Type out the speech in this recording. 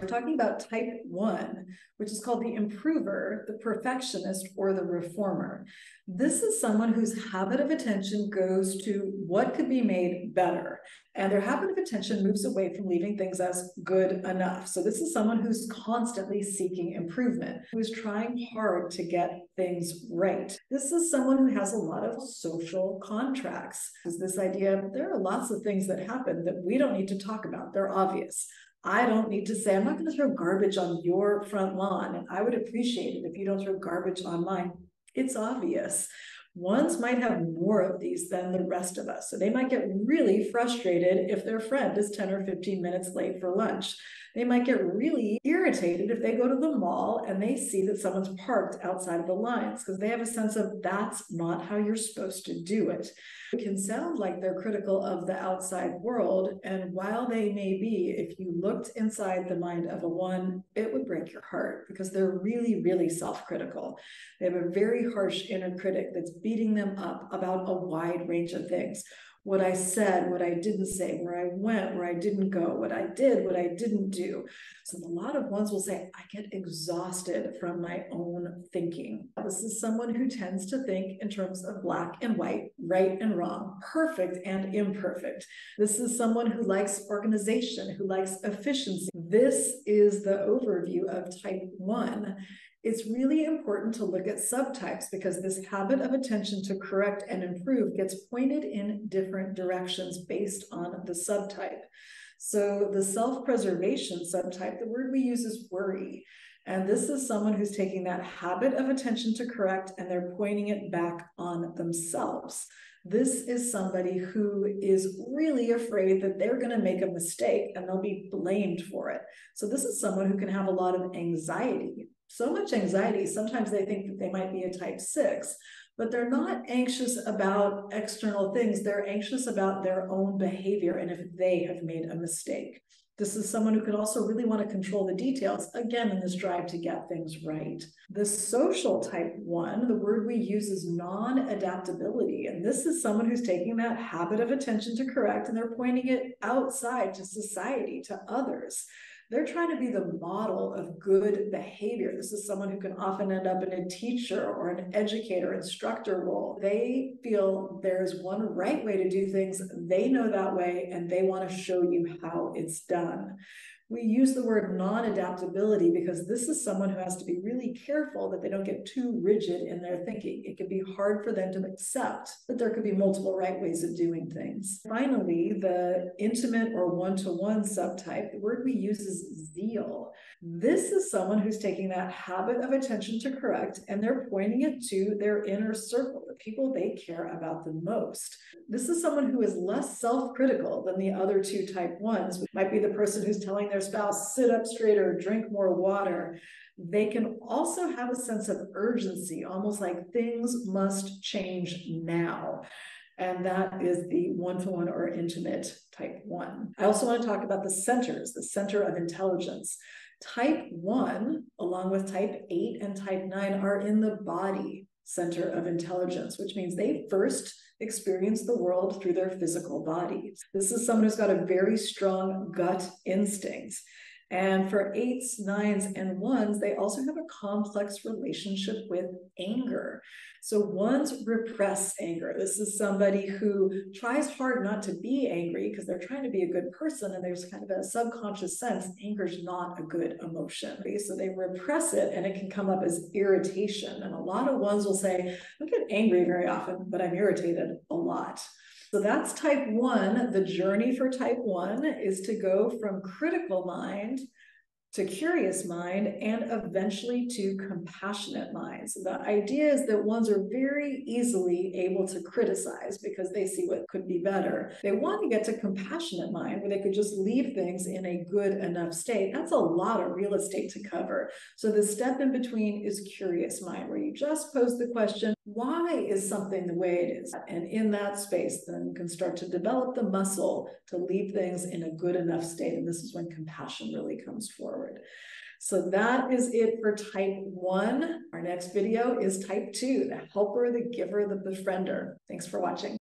talking about type 1, which is called the improver, the perfectionist, or the reformer. This is someone whose habit of attention goes to what could be made better. And their habit of attention moves away from leaving things as good enough. So this is someone who's constantly seeking improvement, who's trying hard to get things right. This is someone who has a lot of social contracts. Is this idea there are lots of things that happen that we don't need to talk about. They're obvious. I don't need to say, I'm not going to throw garbage on your front lawn, and I would appreciate it if you don't throw garbage on mine. It's obvious. Ones might have more of these than the rest of us. So they might get really frustrated if their friend is 10 or 15 minutes late for lunch. They might get really irritated if they go to the mall and they see that someone's parked outside of the lines, because they have a sense of that's not how you're supposed to do it. It can sound like they're critical of the outside world, and while they may be, if you looked inside the mind of a 1, it would break your heart, because they're really, really self-critical. They have a very harsh inner critic that's beating them up about a wide range of things. What I said, what I didn't say, where I went, where I didn't go, what I did, what I didn't do. So a lot of ones will say, I get exhausted from my own thinking. This is someone who tends to think in terms of black and white, right and wrong, perfect and imperfect. This is someone who likes organization, who likes efficiency. This is the overview of type 1. It's really important to look at subtypes, because this habit of attention to correct and improve gets pointed in different directions based on the subtype. So the self-preservation subtype, the word we use is worry. And this is someone who's taking that habit of attention to correct and they're pointing it back on themselves. This is somebody who is really afraid that they're going to make a mistake and they'll be blamed for it. So this is someone who can have a lot of anxiety. So much anxiety, sometimes they think that they might be a type 6, but they're not anxious about external things. They're anxious about their own behavior and if they have made a mistake. This is someone who could also really want to control the details, again, in this drive to get things right. The social type 1, the word we use is non-adaptability. And this is someone who's taking that habit of attention to correct and they're pointing it outside to society, to others. They're trying to be the model of good behavior. This is someone who can often end up in a teacher or an educator, instructor role. They feel there's one right way to do things. They know that way, and they want to show you how it's done. We use the word non-adaptability because this is someone who has to be really careful that they don't get too rigid in their thinking. It can be hard for them to accept that there could be multiple right ways of doing things. Finally, the intimate or one-to-one subtype, the word we use is zeal. This is someone who's taking that habit of attention to correct and they're pointing it to their inner circle, the people they care about the most. This is someone who is less self-critical than the other 2 type 1s. It might be the person who's telling their spouse, sit up straighter, drink more water. They can also have a sense of urgency, almost like things must change now. And that is the one-to-one or intimate type 1. I also want to talk about the centers, the center of intelligence. Type 1, along with type 8 and type 9, are in the body center of intelligence, which means they first experience the world through their physical bodies. This is someone who's got a very strong gut instinct. And for 8s, 9s, and 1s, they also have a complex relationship with anger. So 1s repress anger. This is somebody who tries hard not to be angry because they're trying to be a good person, and there's kind of a subconscious sense anger is not a good emotion. So they repress it, and it can come up as irritation. And a lot of 1s will say, I don't get angry very often, but I'm irritated a lot. So that's type 1. The journey for type 1 is to go from critical mind to curious mind and eventually to compassionate mind. So the idea is that 1s are very easily able to criticize because they see what could be better. They want to get to compassionate mind where they could just leave things in a good enough state. That's a lot of real estate to cover. So the step in between is curious mind, where you just pose the question, why is something the way it is? And in that space, then you can start to develop the muscle to leave things in a good enough state. And this is when compassion really comes forward. So that is it for type 1. Our next video is type 2, the helper, the giver, the befriender. Thanks for watching.